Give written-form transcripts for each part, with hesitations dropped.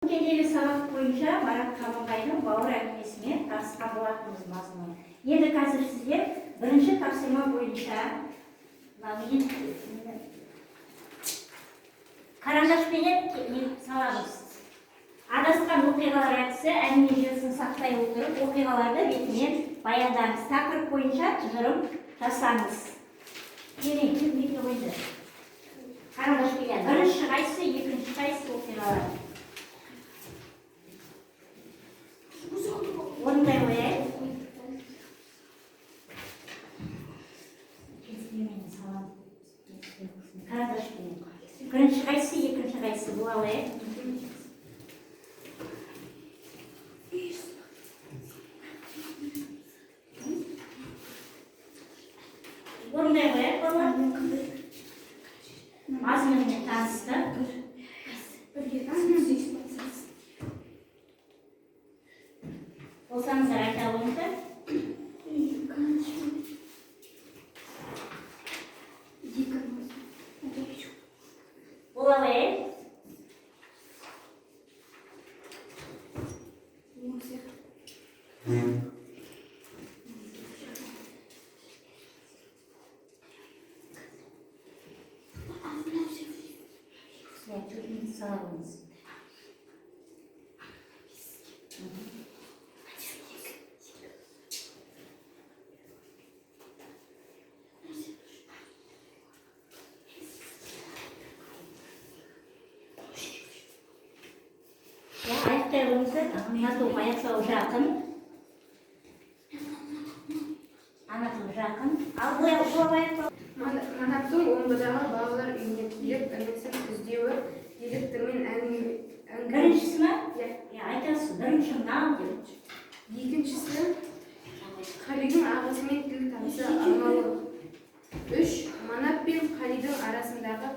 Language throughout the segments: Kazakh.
Келелі сабақ бойынша Марат Қабанбайдың бауыр әңгімесімен танысқан болатынбыз мазмұны. Енді қазір сіздер бірінші тапсырма бойынша карандашпенен саламыз. Адасқан оқиғалар әдісі әңгіме желісін сақтай отырып, оқиғаларды бетімен баяндаңыз. Тақырып бойынша тұжырым жасаңыз. Келіңіз, неге қойды? Карандашпенен бірінші қайсы, екінші қайсы оқиғалар? Орындай қояйын. Карандашпен. Бірінші қайсы, екінші қайсы бола қояйын. Орындай қояйын, балалар. Мазмұнымен танысты. Болсаңыздар айта алыңыздар. Бола қояйын. Саламыз. Аяқтауға жақын. Анатым жақын. Ал бұл аяқтау. Манаптың омбыдағы балалар үйіне келіп, інісін іздеуі директормен әңгіме. Біріншісі ма? Айтасыз, бірінші мынау деп. Екіншісі Қалидің ағасымен тіл табыса алмауы. 3. Манап пен Қалидің арасындағы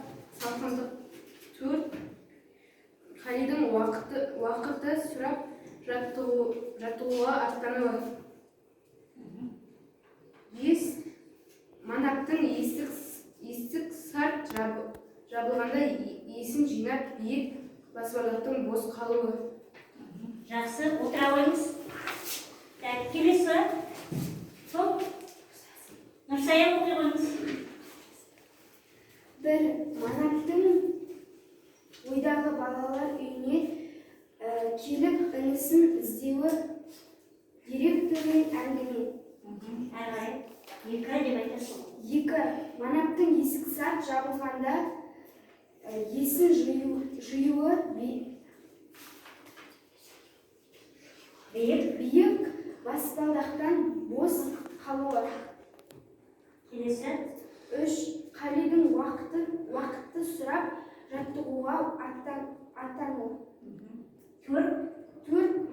салқындық. 4. Қалидің уақыты сұрап жаттығуға аттануы. 5. Манаптың есік сарт жабылғанда есін жинап биік баспалдақтың бос қалуы. Жақсы, отыра қойыңыз. Келесі. Топ. Нұрсая оқи қойыңыз. 1. Манаптың ойдағы балалар үйіне келіп інісін іздеуі директормен әңгіме. Әрі 2 деп айтасың. 2. Манаптың есік сарт жабылғанда есін жиюы биік баспалдақтан бос қалуы. Келесі. 3. Қалидің уақытты сұрап жаттығуға аттануы. 4.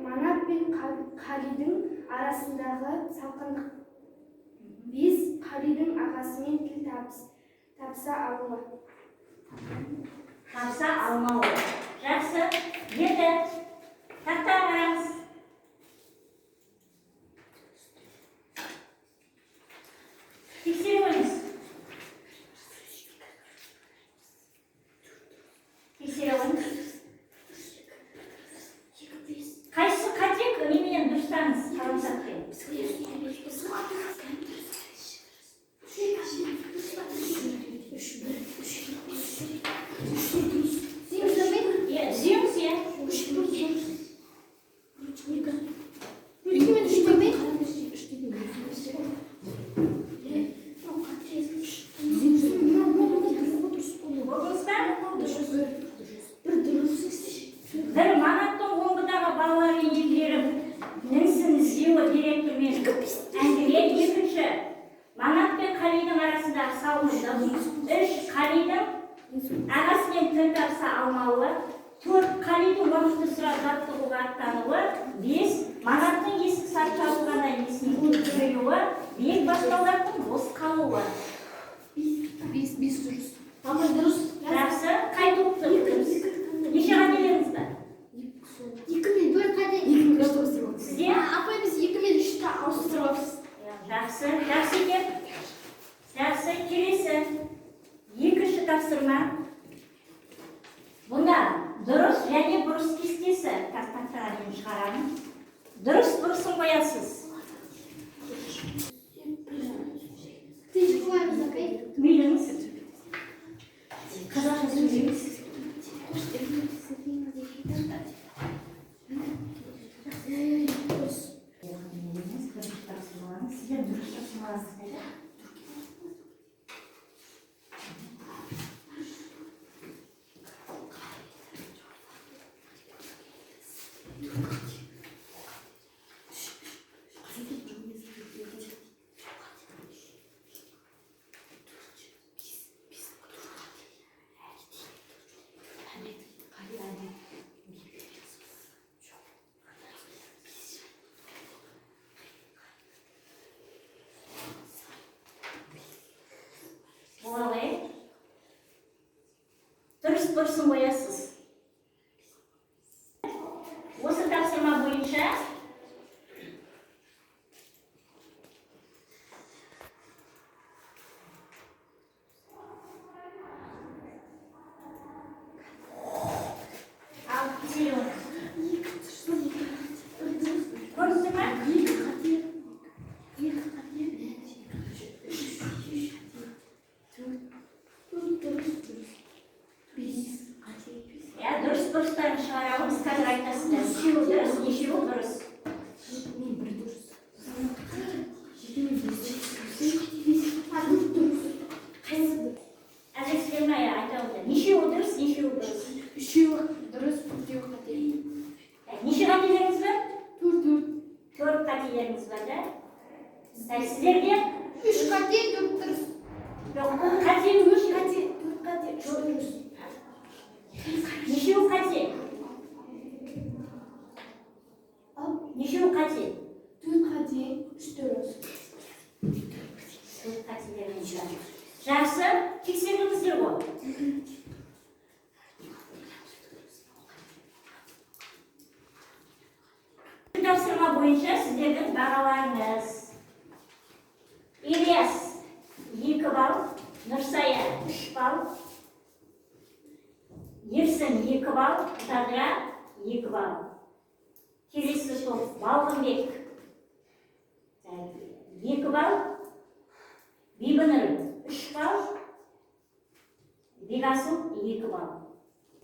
Манап пен Қалидің арасындағы салқындық. 5. Қалидің ағасымен тіл табыса алуы. Табыса алмауы. Жақсы. Енді тақтаға қараңыз. Тексере қойыңыз. Тексере қойыңыз. Қайсысы қате, неменен дұрыстаңыз, қаламсақпен. Зүйіңіз, е? Бір Манаттың омбыдағы балалар үйіне келіп, інісін іздеуі директормен әңгіме. Екінші шығарамын. Дұрыс бұрысын қоясыз. Мейліңіз. Қазақша сөйлеңіз. Сіздер дұрыс тапсырмаларыңыздар. Дұрыс бұрысын қоясыз. Осы тапсырма бойынша ал зелен. Көрдіңіз ме? Дұрыс бұрыстарын шығарамыз, қазір айтасыздар. Нешеуі дұрыс, нешеуі дұрыс. Әзірсіздер ме айта отырды. Нешеуі дұрыс, нешеуі дұрыс. Үшеуі дұрыс, төртеуі қате. Неше қателеріңіз бар? Төрт. Төрт қателеріңіз бар, да? Сіздерде? Үш қате, төрт дұрыс. Жоқ, қате үш қате. Төрт қате, төрт дұрыс. Нешеуі қате? Нешеуі қате? Төрт қате, үш дұрыс. Төрт қателеріңіз бар. Жақсы, тексеріңіздер ғой. Тапсырма бойынша сіздердің бағаларыңыз. Ильяс 2 балл, Нұрсая 3 балл, Ерсін 2 балл, Тадыра 2 балл. Келесі топ Балғынбек 2 балл, Бибінұр 3 балл, Бегасыл 2 балл.